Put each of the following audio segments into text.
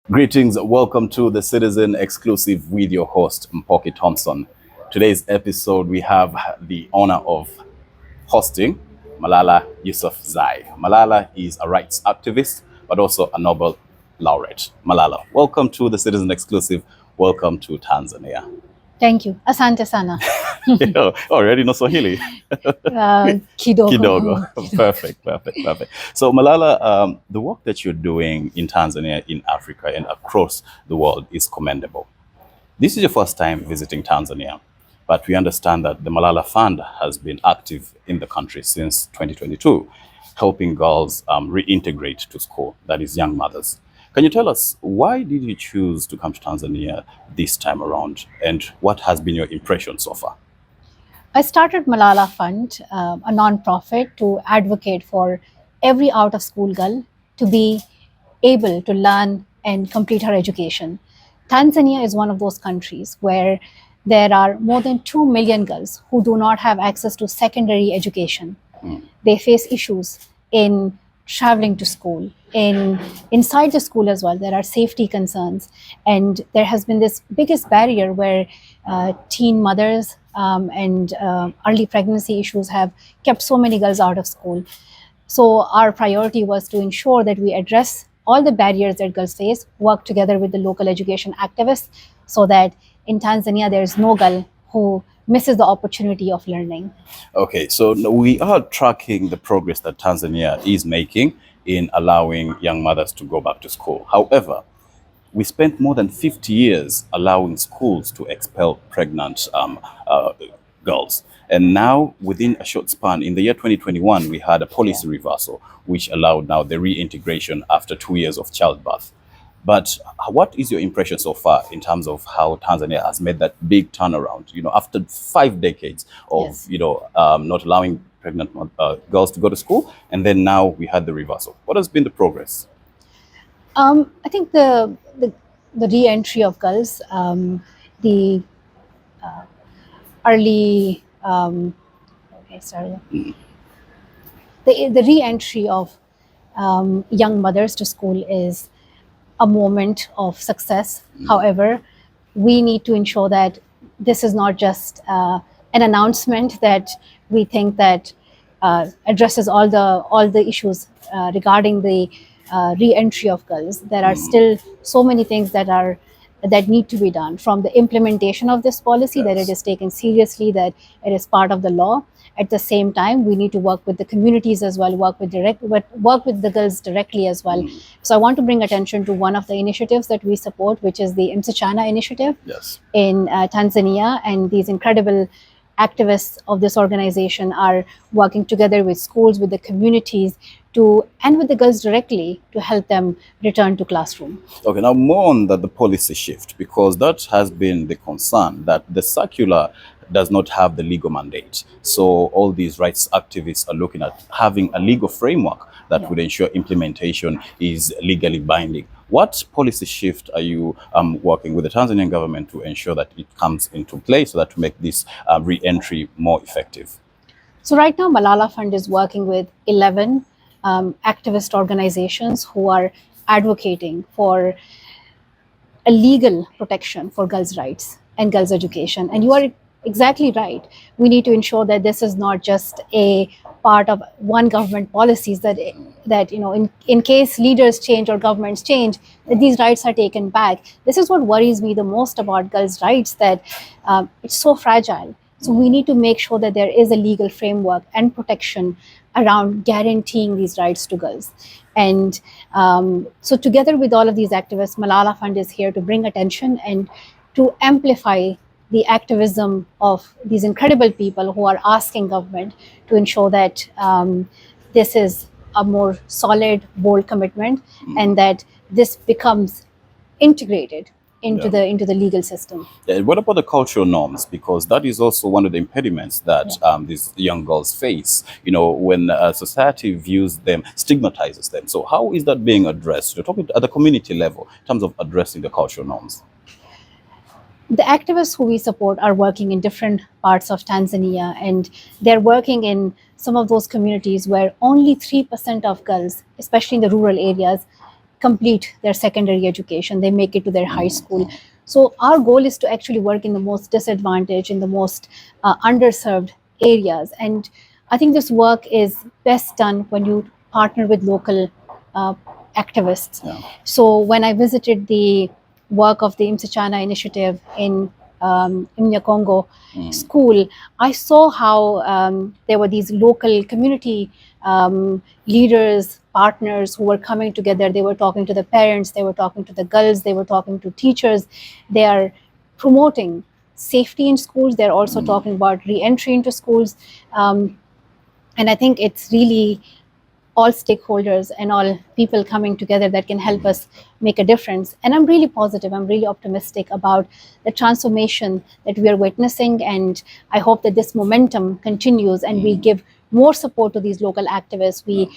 Greetings, welcome to the Citizen Exclusive with your host, Mpoki Thompson. Today's episode, we have the honor of hosting Malala Yousafzai. Malala is a rights activist, but also a Nobel laureate. Malala, welcome to the Citizen Exclusive. Welcome to Tanzania. Thank you. Asante sana. Already know Swahili? Kidogo. Kidogo. Perfect. So Malala, the work that you're doing in Tanzania, in Africa, and across the world is commendable. This is your first time visiting Tanzania, but we understand that the Malala Fund has been active in the country since 2022, helping girls reintegrate to school, that is young mothers. Can you tell us, why did you choose to come to Tanzania this time around, and what has been your impression so far? I started Malala Fund, a non-profit to advocate for every out-of-school girl to be able to learn and complete her education. Tanzania is one of those countries where there are more than 2 million girls who do not have access to secondary education. They face issues in traveling to school, inside the school as well. There are safety concerns, and there has been this biggest barrier where teen mothers and early pregnancy issues have kept so many girls out of school. So our priority was to ensure that we address all the barriers that girls face, work together with the local education activists, so that in Tanzania there is no girl who misses the opportunity of learning. Okay, so we are tracking the progress that Tanzania is making in allowing young mothers to go back to school. However, we spent more than 50 years allowing schools to expel pregnant girls. And now, within a short span, in the year 2021, we had a policy reversal, which allowed now the reintegration after 2 years of childbirth. But what is your impression so far in terms of how Tanzania has made that big turnaround? After 5 decades of Yes. not allowing pregnant girls to go to school, and then now we had the reversal. What has been the progress? I think the re-entry of girls, the early the re-entry of young mothers to school is a moment of success. However, we need to ensure that this is not just an announcement that we think that addresses all the issues regarding the re-entry of girls. There are still so many things that need to be done, from the implementation of this policy, that it Yes. is taken seriously, that it is part of the law. At the same time, we need to work with the communities as well, work with the girls directly as well. So I want to bring attention to one of the initiatives that we support, which is the enshrine initiative Yes. in Tanzania. And these incredible activists of this organization are working together with schools, with the communities, and with the girls directly, to help them return to classroom. Okay, now more on the policy shift, because that has been the concern, that the circular does not have the legal mandate. So all these rights activists are looking at having a legal framework that would ensure implementation is legally binding. What policy shift are you working with the Tanzanian government to ensure that it comes into play, so that to make this re-entry more effective? So right now, Malala Fund is working with 11 activist organizations who are advocating for a legal protection for girls' rights and girls' education. And you are exactly right. We need to ensure that this is not just a part of one government policies, that in case leaders change or governments change, that these rights are taken back. This is what worries me the most about girls' rights, that it's so fragile. So we need to make sure that there is a legal framework and protection around guaranteeing these rights to girls. And so together with all of these activists, Malala Fund is here to bring attention and to amplify the activism of these incredible people who are asking government to ensure that this is a more solid, bold commitment, and that this becomes integrated into the legal system. Yeah, what about the cultural norms? Because that is also one of the impediments that these young girls face. When society views them, stigmatizes them. So how is that being addressed? You're talking at the community level in terms of addressing the cultural norms. The activists who we support are working in different parts of Tanzania, and they're working in some of those communities where only 3% of girls, especially in the rural areas, complete their secondary education, they make it to their high school. So our goal is to actually work in the most disadvantaged, in the most underserved areas. And I think this work is best done when you partner with local uh, activists. Yeah. So when I visited the work of the Msichana initiative in Congo school, I saw how there were these local community leaders, partners who were coming together. They were talking to the parents, they were talking to the girls, they were talking to teachers. They are promoting safety in schools. They're also talking about re-entry into schools. And I think it's really all stakeholders and all people coming together that can help us make a difference. And I'm really positive, I'm really optimistic about the transformation that we are witnessing. And I hope that this momentum continues and we give more support to these local activists. We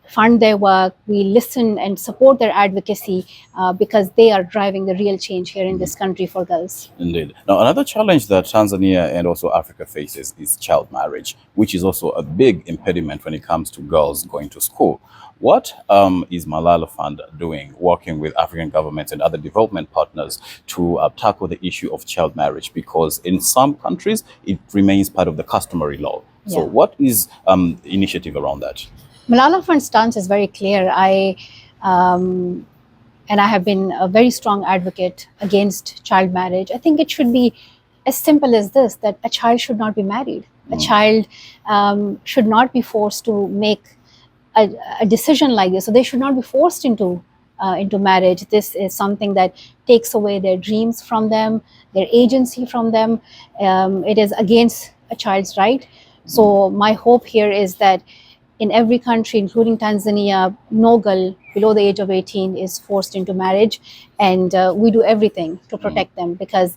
fund their work, we listen and support their advocacy because they are driving the real change here in this country for girls. Indeed. Now, another challenge that Tanzania and also Africa faces is child marriage, which is also a big impediment when it comes to girls going to school. What is Malala Fund doing, working with African governments and other development partners to tackle the issue of child marriage? Because in some countries, it remains part of the customary law. So Yeah. what is the initiative around that? Malala Fund's stance is very clear. And I have been a very strong advocate against child marriage. I think it should be as simple as this, that a child should not be married. A child should not be forced to make a decision like this. So they should not be forced into marriage. This is something that takes away their dreams from them, their agency from them. It is against a child's right. So my hope here is that in every country, including Tanzania, no girl below the age of 18 is forced into marriage. And we do everything to protect them, because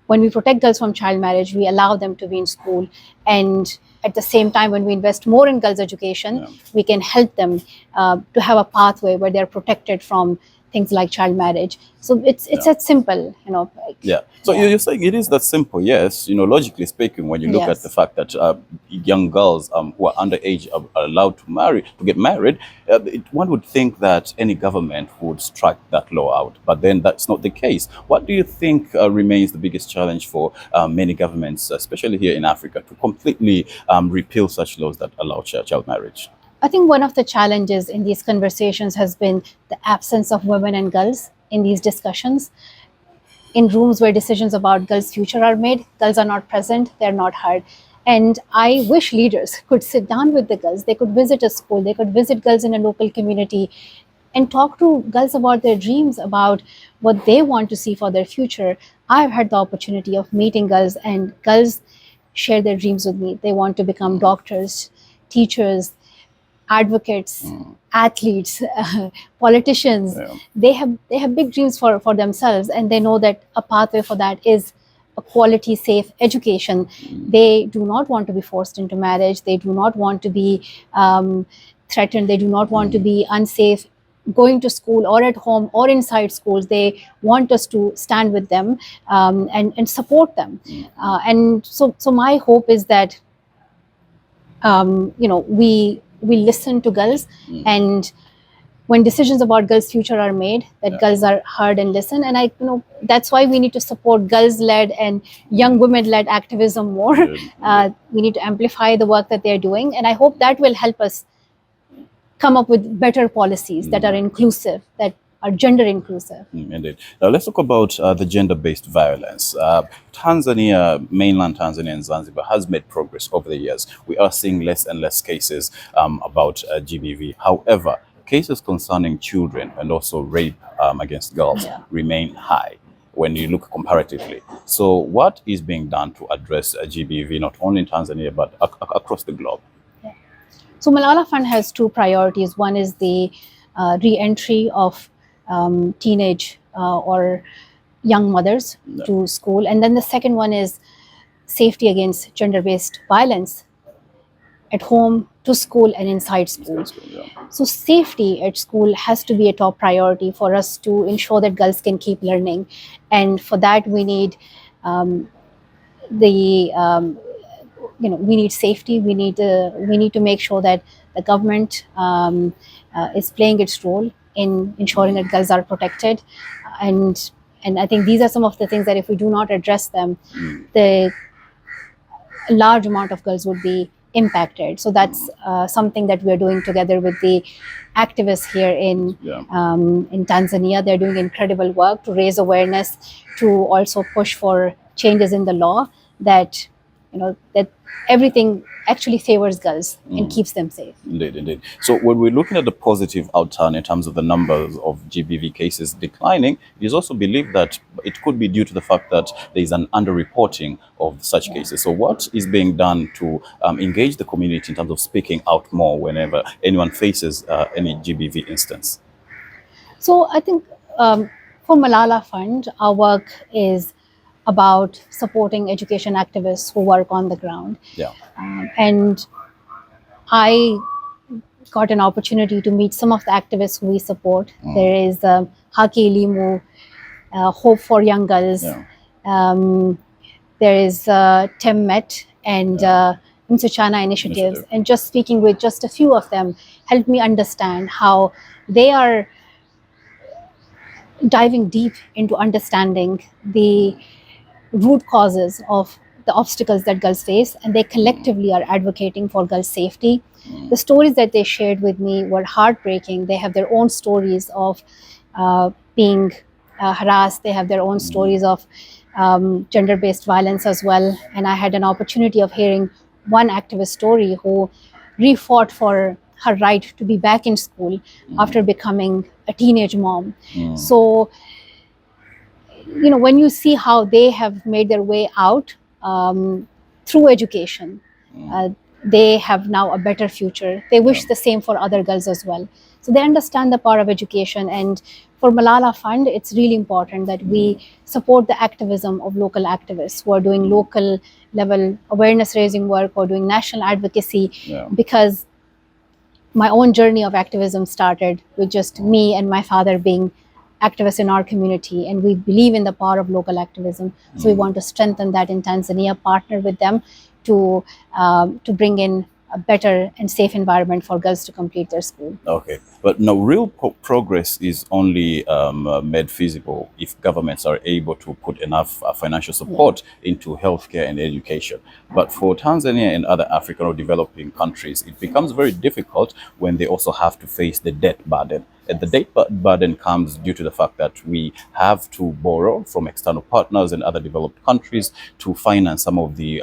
when we protect girls from child marriage, we allow them to be in school. And at the same time, when we invest more in girls' education, we can help them to have a pathway where they're protected from things like child marriage. So it's that simple, Yeah. So you're saying it is that simple, yes. Logically speaking, when you look at Yes. the fact that young girls who are underage are allowed to get married, one would think that any government would strike that law out. But then that's not the case. What do you think remains the biggest challenge for many governments, especially here in Africa, to completely repeal such laws that allow child marriage? I think one of the challenges in these conversations has been the absence of women and girls in these discussions. In rooms where decisions about girls' future are made, girls are not present, they're not heard. And I wish leaders could sit down with the girls. They could visit a school, they could visit girls in a local community and talk to girls about their dreams, about what they want to see for their future. I've had the opportunity of meeting girls, and girls share their dreams with me. They want to become doctors, teachers, advocates, athletes, politicians. Yeah. They have big dreams for themselves, and they know that a pathway for that is a quality, safe education. They do not want to be forced into marriage. They do not want to be threatened. They do not want to be unsafe going to school or at home or inside schools. They want us to stand with them and support them. And so my hope is that we listen to girls, and when decisions about girls' future are made, that girls are heard and listened. And that's why we need to support girls-led and young women-led activism more. We need to amplify the work that they're doing, and I hope that will help us come up with better policies that are inclusive, that are gender inclusive. Indeed. Now let's talk about the gender-based violence. Tanzania, mainland Tanzania and Zanzibar has made progress over the years. We are seeing less and less cases about GBV. However, cases concerning children and also rape against girls remain high when you look comparatively. So what is being done to address GBV not only in Tanzania but across the globe? So Malala Fund has two priorities. One is the re-entry of teenage or young mothers to school. And then the second one is safety against gender-based violence at home, to school, and inside school. So safety at school has to be a top priority for us to ensure that girls can keep learning. And for that, we need we need safety. We need to make sure that the government is playing its role in ensuring that girls are protected, and I think these are some of the things that if we do not address them, the a large amount of girls would be impacted. So that's something that we're doing together with the activists here in Tanzania. They're doing incredible work to raise awareness, to also push for changes in the law that that everything actually favors girls and keeps them safe. Indeed, indeed. So when we're looking at the positive outturn in terms of the numbers of GBV cases declining, it is also believed that it could be due to the fact that there is an underreporting of such cases. So what is being done to engage the community in terms of speaking out more whenever anyone faces any GBV instance? So I think for Malala Fund, our work is about supporting education activists who work on the ground. Yeah. And I got an opportunity to meet some of the activists who we support. There is Haki Elimu, Hope for Young Girls. Yeah. There is Tim Met and Msuchana Initiative. And just speaking with just a few of them helped me understand how they are diving deep into understanding the root causes of the obstacles that girls face, and they collectively are advocating for girls' safety. The stories that they shared with me were heartbreaking. They have their own stories of being harassed. They have their own stories of gender-based violence as well. And I had an opportunity of hearing one activist story who refought for her right to be back in school after becoming a teenage mom. So, when you see how they have made their way out through education, they have now a better future. They wish the same for other girls as well. So they understand the power of education. And for Malala Fund, it's really important that we support the activism of local activists who are doing local level awareness raising work or doing national advocacy, because my own journey of activism started with just me and my father being activists in our community, and we believe in the power of local activism. So we want to strengthen that in Tanzania, partner with them to bring in a better and safe environment for girls to complete their school. Okay, but no, real progress is only made feasible if governments are able to put enough financial support into healthcare and education. But for Tanzania and other African or developing countries, it becomes very difficult when they also have to face the debt burden. And the debt burden comes due to the fact that we have to borrow from external partners and other developed countries to finance some of the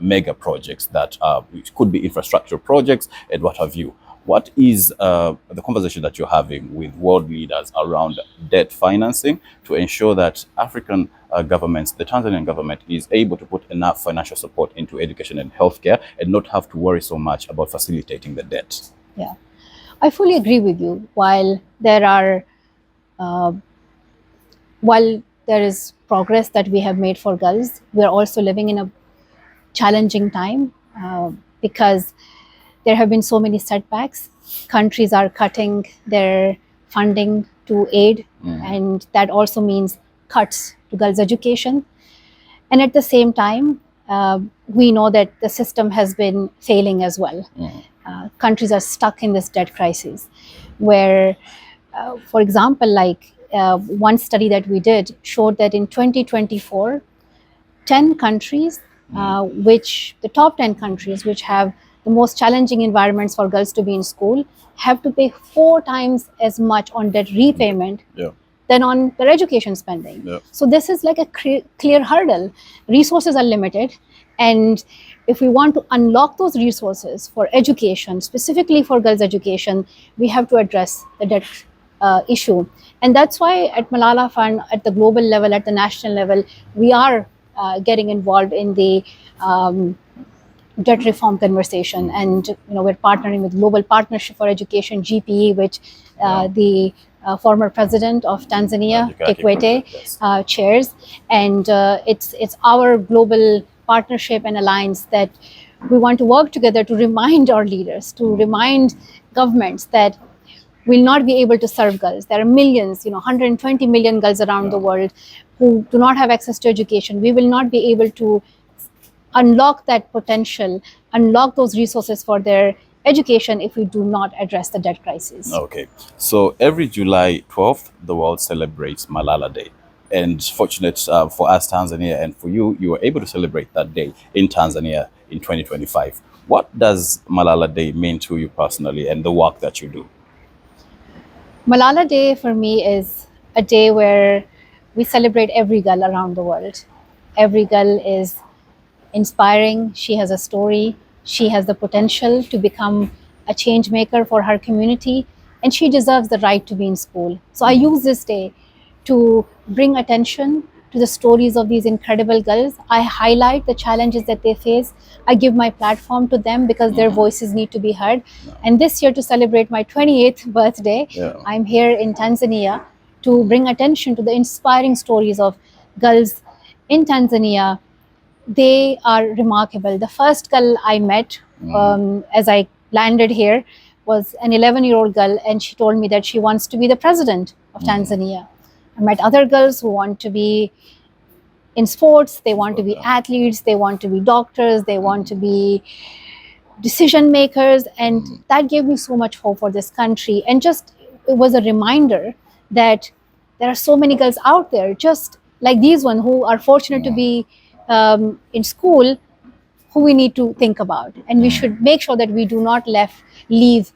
mega projects that which could be infrastructure projects and what have you. What is the conversation that you're having with world leaders around debt financing to ensure that African governments, the Tanzanian government, is able to put enough financial support into education and healthcare and not have to worry so much about facilitating the debt? Yeah. I fully agree with you. While there is progress that we have made for girls, we are also living in a challenging time because there have been so many setbacks. Countries are cutting their funding to aid, and that also means cuts to girls' education. And at the same time, we know that the system has been failing as well. Countries are stuck in this debt crisis where, for example, like one study that we did showed that in 2024, 10 countries, the top 10 countries which have the most challenging environments for girls to be in school, have to pay 4 times as much on debt repayment than on their education spending. So this is like a clear hurdle. Resources are limited, and if we want to unlock those resources for education, specifically for girls' education, we have to address the debt issue. And that's why at Malala Fund, at the global level, at the national level, we are getting involved in the debt reform conversation. And we're partnering with Global Partnership for Education, GPE, which the former president of Tanzania, Kikwete, chairs. And it's our global partnership and alliance that we want to work together to remind our leaders, to remind governments that we'll not be able to serve girls. There are millions, 120 million girls around the world who do not have access to education. We will not be able to unlock that potential, unlock those resources for their education if we do not address the debt crisis. Okay, so every July 12th, the world celebrates Malala Day. And fortunate for us, Tanzania, and for you, you were able to celebrate that day in Tanzania in 2025. What does Malala Day mean to you personally and the work that you do? Malala Day for me is a day where we celebrate every girl around the world. Every girl is inspiring. She has a story. She has the potential to become a change maker for her community, and she deserves the right to be in school. So I use this day to bring attention to the stories of these incredible girls. I highlight the challenges that they face. I give my platform to them because their voices need to be heard. And this year, to celebrate my 28th birthday, I'm here in Tanzania to bring attention to the inspiring stories of girls in Tanzania. They are remarkable. The first girl I met as I landed here was an 11-year-old girl, and she told me that she wants to be the president of Tanzania. I met other girls who want to be in sports, they want to be athletes, they want to be doctors, they want to be decision makers, and that gave me so much hope for this country. And just it was a reminder that there are so many girls out there, just like these one, who are fortunate to be in school, who we need to think about, and we should make sure that we do not leave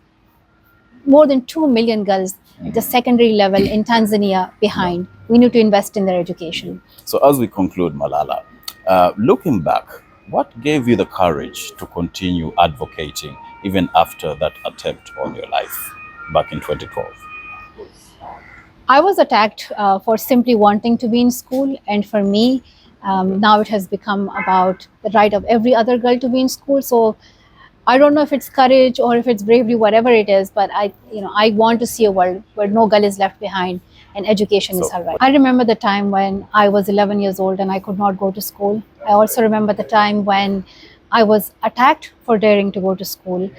more than 2 million girls at the secondary level in Tanzania behind. We need to invest in their education. So as we conclude, Malala, looking back, what gave you the courage to continue advocating even after that attempt on your life back in 2012? I was attacked for simply wanting to be in school, and for me, now it has become about the right of every other girl to be in school. So I don't know if it's courage or if it's bravery, whatever it is, but I want to see a world where no girl is left behind and education is her right. I remember the time when I was 11 years old and I could not go to school. I also remember the time when I was attacked for daring to go to school.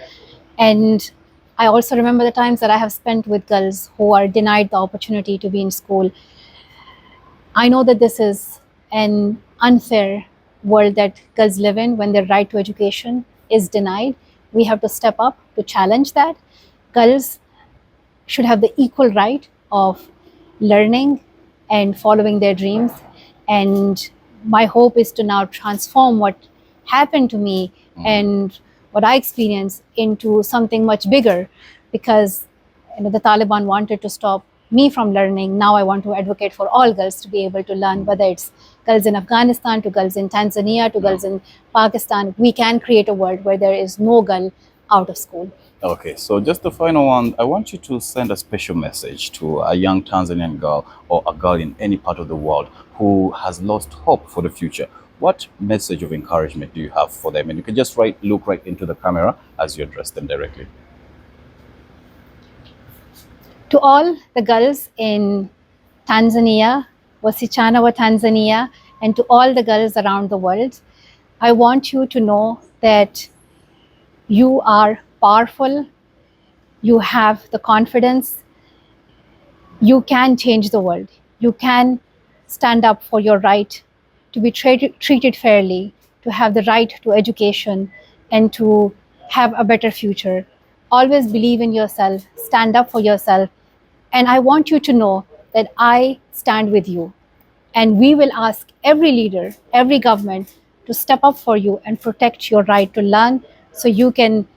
And I also remember the times that I have spent with girls who are denied the opportunity to be in school. I know that this is an unfair world that girls live in when their right to education is denied. We have to step up to challenge that. Girls should have the equal right of learning and following their dreams. And my hope is to now transform what happened to me and what I experienced into something much bigger, because the Taliban wanted to stop me from learning. Now I want to advocate for all girls to be able to learn, whether it's girls in Afghanistan, to girls in Tanzania, to girls in Pakistan. We can create a world where there is no girl out of school. Okay, so just the final one, I want you to send a special message to a young Tanzanian girl or a girl in any part of the world who has lost hope for the future. What message of encouragement do you have for them? And you can just look right into the camera as you address them directly. To all the girls in Tanzania, wasichana wa Tanzania, and to all the girls around the world, I want you to know that you are powerful, you have the confidence, you can change the world, you can stand up for your right to be treated fairly, to have the right to education, and to have a better future. Always believe in yourself, stand up for yourself, and I want you to know that I stand with you. And we will ask every leader, every government to step up for you and protect your right to learn so you can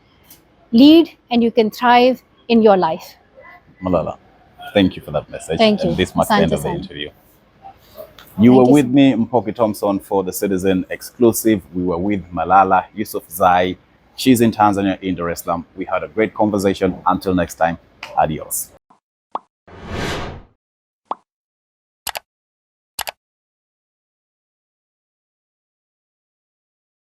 lead and you can thrive in your life. Malala, thank you for that message. Thank you. And this marks the end of the Asante. interview. You were with me, Mpoki Thompson, for the Citizen Exclusive. We were with Malala Yousafzai. She's in Tanzania, in Dar es Salaam. We had a great conversation. Until next time, adios.